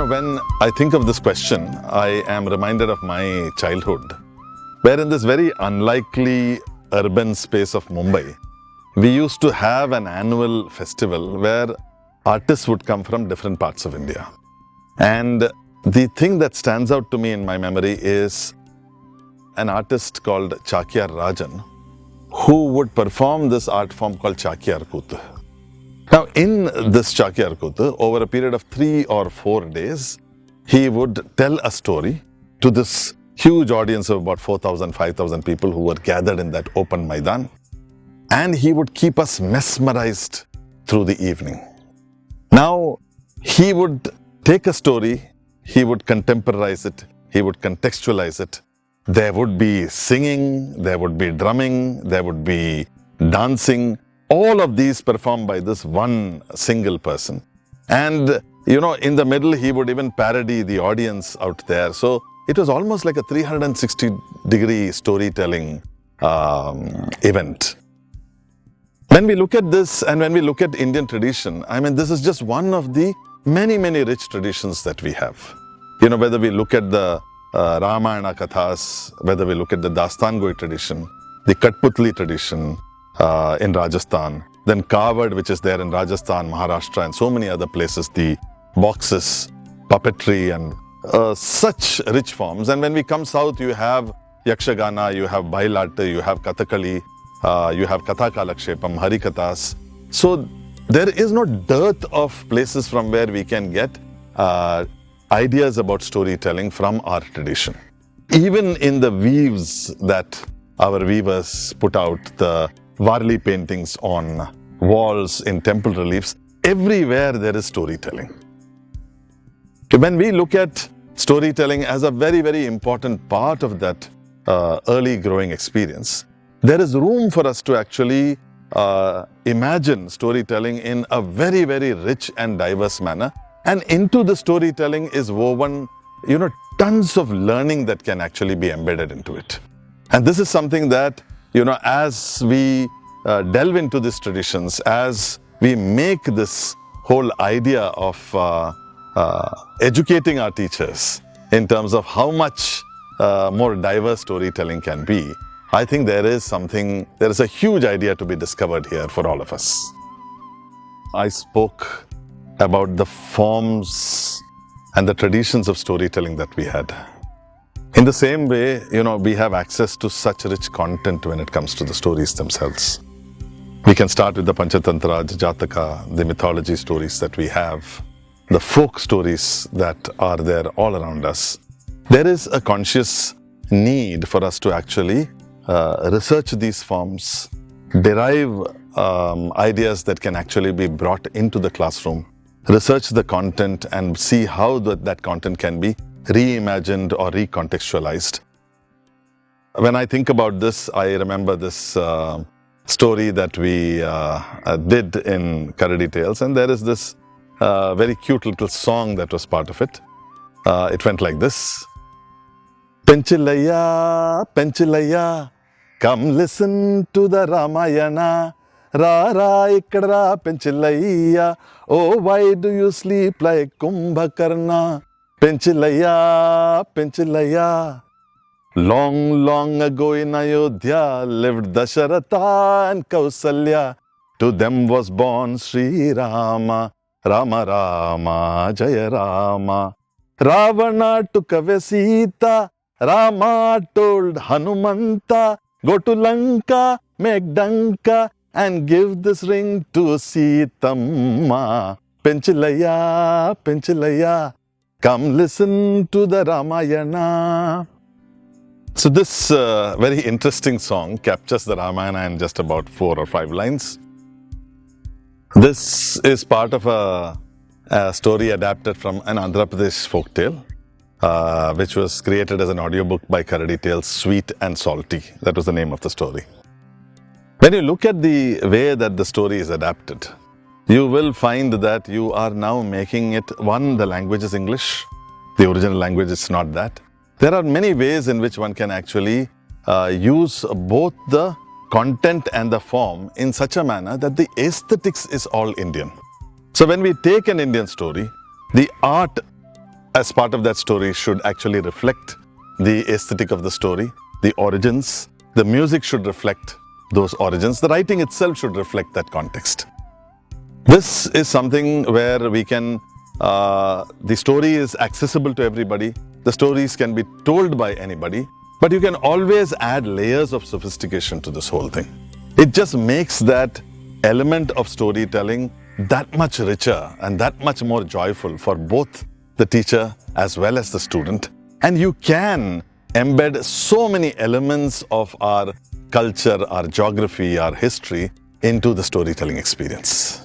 When I think of this question, I am reminded of my childhood, where in this very unlikely urban space of Mumbai, we used to have an annual festival where artists would come from different parts of India. And the thing that stands out to me in my memory is an artist called Chakyar Rajan, who would perform this art form called Chakyar Kooth. Now, in this Chakyar Kooth, over a period of 3 or 4 days, he would tell a story to this huge audience of about 4,000, 5,000 people who were gathered in that open Maidan. And he would keep us mesmerized through the evening. Now, he would take a story, he would contemporize it, he would contextualize it. There would be singing, there would be drumming, there would be dancing. All of these performed by this one single person. And, in the middle, he would even parody the audience out there. So it was almost like a 360-degree storytelling event. When we look at this and when we look at Indian tradition, this is just one of the many, many rich traditions that we have. Whether we look at the Ramayana Kathas, whether we look at the Dastangoi tradition, the Katputli tradition, in Rajasthan, then Kavad, which is there in Rajasthan, Maharashtra, and so many other places, the boxes, puppetry, and such rich forms. And when we come south, you have Yakshagana, you have Bailatte, you have Kathakali, you have Katha Kalakshepam, Harikathas. So there is no dearth of places from where we can get ideas about storytelling from our tradition. Even in the weaves that our weavers put out, the Varli paintings on walls, in temple reliefs, everywhere there is storytelling. When we look at storytelling as a very, very important part of that early growing experience, there is room for us to actually imagine storytelling in a very, very rich and diverse manner. And into the storytelling is woven, tons of learning that can actually be embedded into it. And this is something that as we delve into these traditions, as we make this whole idea of educating our teachers in terms of how much more diverse storytelling can be, I think there is a huge idea to be discovered here for all of us. I spoke about the forms and the traditions of storytelling that we had. In the same way, we have access to such rich content when it comes to the stories themselves. We can start with the Panchatantra, Jataka, the mythology stories that we have, the folk stories that are there all around us. There is a conscious need for us to actually research these forms, derive ideas that can actually be brought into the classroom, research the content and see how that content can be reimagined or recontextualized. When I think about this, I remember this story that we did in Karadi Tales, and there is this very cute little song that was part of it. It went like this. Penchilaya, Penchilaya, come listen to the Ramayana. Ra ra ikkada Penchilaya, oh why do you sleep like Kumbhakarna? Penchilaya, Penchilaya. Long, long ago in Ayodhya lived Dasharatha and Kausalya. To them was born Sri Rama, Rama Rama, Jaya Rama. Ravana took away Sita, Rama told Hanumanta, go to Lanka, make Danka, and give this ring to Sitamma. Penchilaya, Penchilaya, come listen to the Ramayana. So this very interesting song captures the Ramayana in just about 4 or 5 lines. This is part of a story adapted from an Andhra Pradesh folktale. which was created as an audiobook by Karadi Tales, Sweet and Salty. That was the name of the story. When you look at the way that the story is adapted, you will find that you are now making it, one, the language is English. The original language is not that. There are many ways in which one can actually use both the content and the form in such a manner that the aesthetics is all Indian. So when we take an Indian story, the art as part of that story should actually reflect the aesthetic of the story, the origins. The music should reflect those origins. The writing itself should reflect that context. This is something where we can, the story is accessible to everybody. The stories can be told by anybody, but you can always add layers of sophistication to this whole thing. It just makes that element of storytelling that much richer and that much more joyful for both the teacher as well as the student. And you can embed so many elements of our culture, our geography, our history into the storytelling experience.